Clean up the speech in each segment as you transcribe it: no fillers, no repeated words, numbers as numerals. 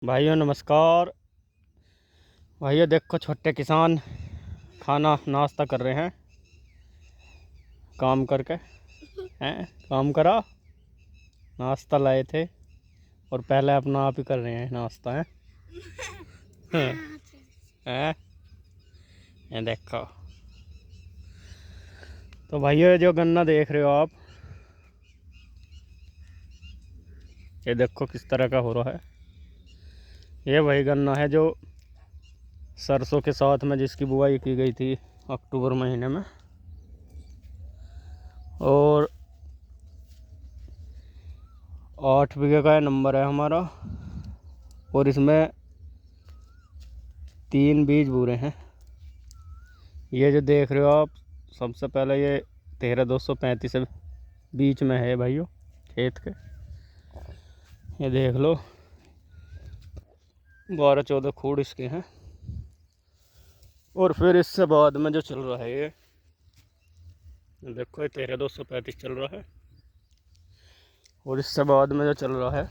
भाइयों नमस्कार। भाइयों देखो, छोटे किसान खाना नाश्ता कर रहे हैं काम करके। हैं, काम करा, नाश्ता लाए थे और पहले अपना आप ही कर रहे हैं नाश्ता है। हैं, ये देखो। तो भाइयों, जो गन्ना देख रहे हो आप, ये देखो किस तरह का हो रहा है। ये वही गन्ना है जो सरसों के साथ में जिसकी बुआई की गई थी अक्टूबर महीने में। और 8 बीघे का नंबर है हमारा, और इसमें 3 बीज बूरे हैं। ये जो देख रहे हो आप, सबसे पहले ये 13,235 बीच में है भाइयों खेत के। ये देख लो, 12-14 खूड़ इसके हैं। और फिर इससे बाद में जो चल रहा है ये देखो, ये 13,235 चल रहा है। और इससे बाद में जो चल रहा है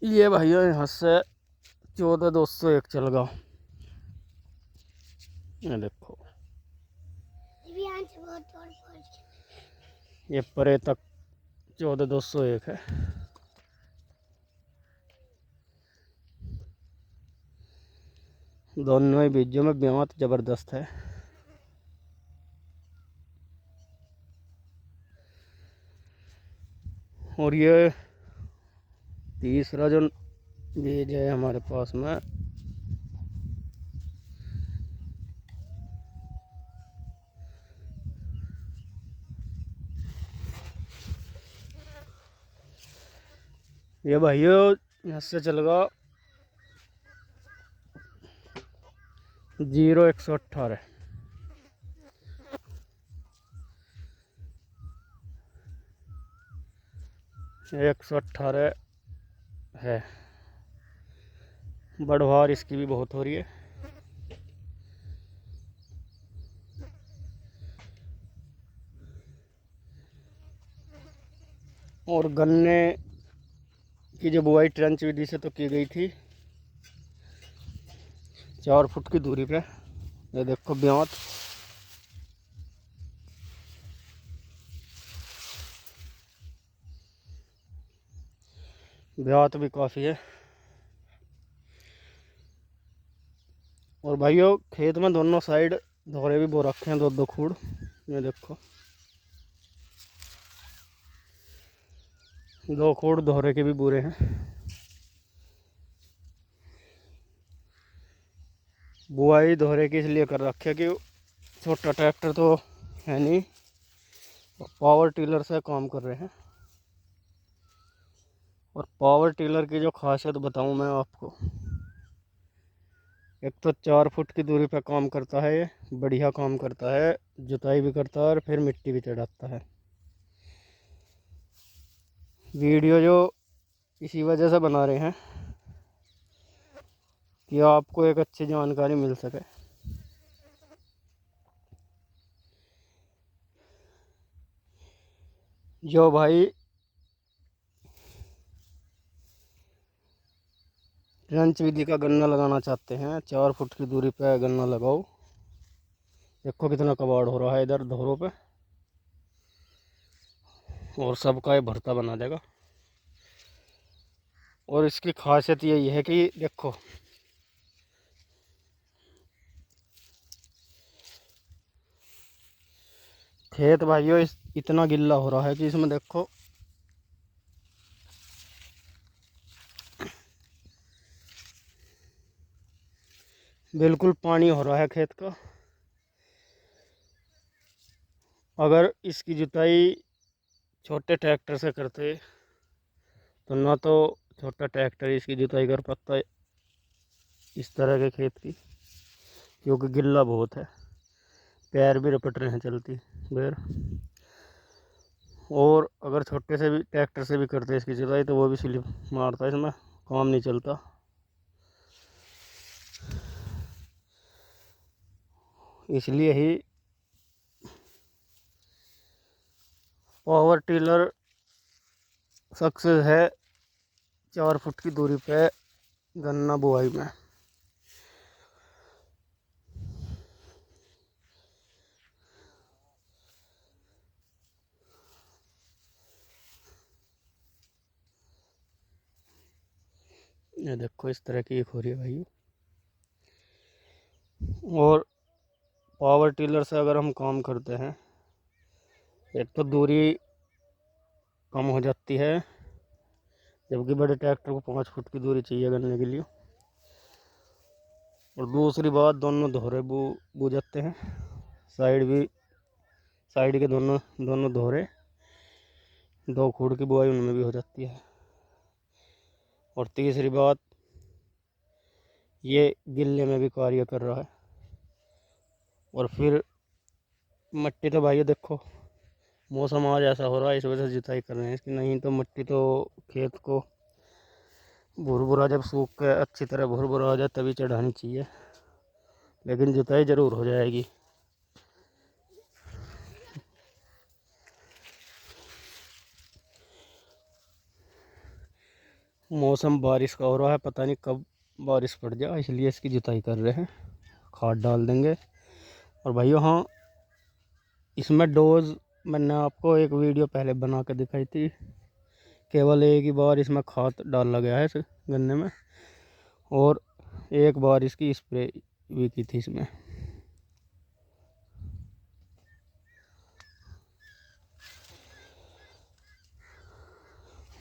ये भाइयों यहाँ से 14,201 चल गया। ये देखो, ये परे तक 14,201 है। दोनों ही बीजों में ब्यात जबरदस्त है। और ये तीसरा जो बीज है हमारे पास में, ये भाइयों यहाँ से चलेगा 0,118। 118 है। बढ़वार इसकी भी बहुत हो रही है। और गन्ने की जो बुआई ट्रेंच विधि से तो की गई थी 4 फुट की दूरी पे। ये देखो ब्यात, ब्यात भी काफ़ी है। और भाइयों, खेत में दोनों साइड धोरे भी बो रखे हैं, 2-2 खूड़। ये देखो, 2 खूड़ दोहरे के भी बुरे हैं। बुआई दोहरे की इसलिए कर रखे कि छोटा ट्रैक्टर तो है नहीं, पावर टिलर से काम कर रहे हैं। और पावर टिलर की जो खासियत बताऊं मैं आपको, एक तो 4 फुट की दूरी पर काम करता है, ये बढ़िया काम करता है, जुताई भी करता है और फिर मिट्टी भी चढ़ाता है। वीडियो जो इसी वजह से बना रहे हैं कि आपको एक अच्छी जानकारी मिल सके। जो भाई ट्रेंच विधि का गन्ना लगाना चाहते हैं, 4 फुट की दूरी पे गन्ना लगाओ। देखो कितना कबाड़ हो रहा है इधर धोरों पे, और सबका ये भरता बना देगा। और इसकी खासियत यही है कि देखो, खेत भाइयों इतना गिल्ला हो रहा है कि इसमें देखो बिल्कुल पानी हो रहा है खेत का। अगर इसकी जुताई छोटे ट्रैक्टर से करते तो ना तो छोटा ट्रैक्टर इसकी जुताई कर पाता है इस तरह के खेत की, क्योंकि गिल्ला बहुत है, पैर भी रपट रहे हैं चलती बैर। और अगर छोटे से भी ट्रैक्टर से भी करते इसकी जुताई तो वो भी स्लिप मारता है, इसमें काम नहीं चलता। इसलिए ही पावर टिलर सक्सेस है 4 फुट की दूरी पे गन्ना बुआई में। ये देखो इस तरह की एक हो रही है भाई। और पावर टिलर से अगर हम काम करते हैं, एक तो दूरी कम हो जाती है, जबकि बड़े ट्रैक्टर को 5 फुट की दूरी चाहिए गन्ने के लिए। और दूसरी बात, दोनों दोहरे बू जाते हैं, साइड के दोनों दोनों दोहरे 2 खूड़ की बुआई उनमें भी हो जाती है। और तीसरी बात, ये गिल्ले में भी कार्य कर रहा है। और फिर मिट्टी तो भाई देखो, मौसम आज ऐसा हो रहा है, इस वजह से जुताई कर रहे हैं इसकी, नहीं तो मिट्टी तो खेत को भुरभुरा जब सूख के अच्छी तरह भुरभुरा हो जाए तभी चढ़ानी चाहिए, लेकिन जुताई ज़रूर हो जाएगी। मौसम बारिश का हो रहा है, पता नहीं कब बारिश पड़ जाए, इसलिए इसकी जुताई कर रहे हैं। खाद डाल देंगे। और भाइयों हाँ, इसमें डोज मैंने आपको एक वीडियो पहले बना के दिखाई थी, केवल एक ही बार इसमें खाद डाला गया है इस गन्ने में, और एक बार इसकी स्प्रे भी की थी इसमें।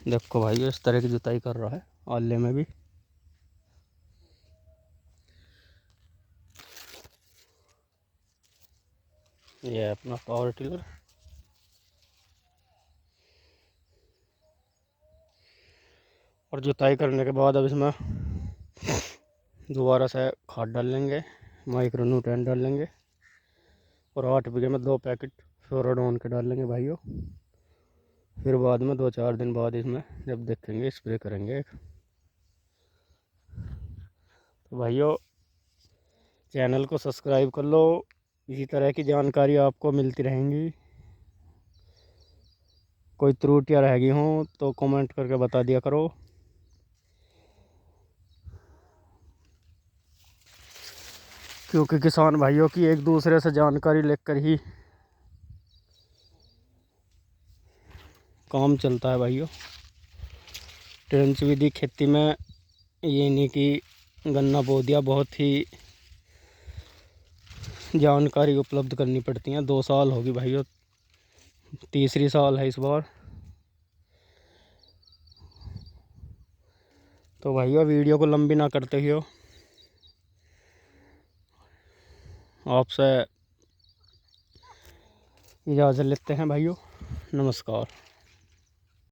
देखो भाई इस तरह की जुताई कर रहा है आले में भी। ये है अपना पावर टिलर। और जुताई करने के बाद अब इसमें दोबारा से खाद डाल लेंगे, माइक्रो न्यूट्रेंट डाल लेंगे, और 8 बीघे में 2 पैकेट फ्लोराडोन के डाल लेंगे भाइयों। फिर बाद में 2-4 दिन बाद इसमें जब देखेंगे स्प्रे करेंगे। तो भाइयों चैनल को सब्सक्राइब कर लो, इसी तरह की जानकारी आपको मिलती रहेंगी। कोई त्रुटियाँ रह गई हों तो कमेंट करके बता दिया करो, क्योंकि किसान भाइयों की एक दूसरे से जानकारी लेकर ही काम चलता है भाइयों। ट्रेंच विधि खेती में ये नहीं कि गन्ना बो दिया, बहुत ही जानकारी उपलब्ध करनी पड़ती है। 2 साल होगी भाइयों, तीसरी साल है इस बार। तो भाइयों वीडियो को लंबी ना करते हुए आपसे इजाज़त लेते हैं भाइयों। नमस्कार।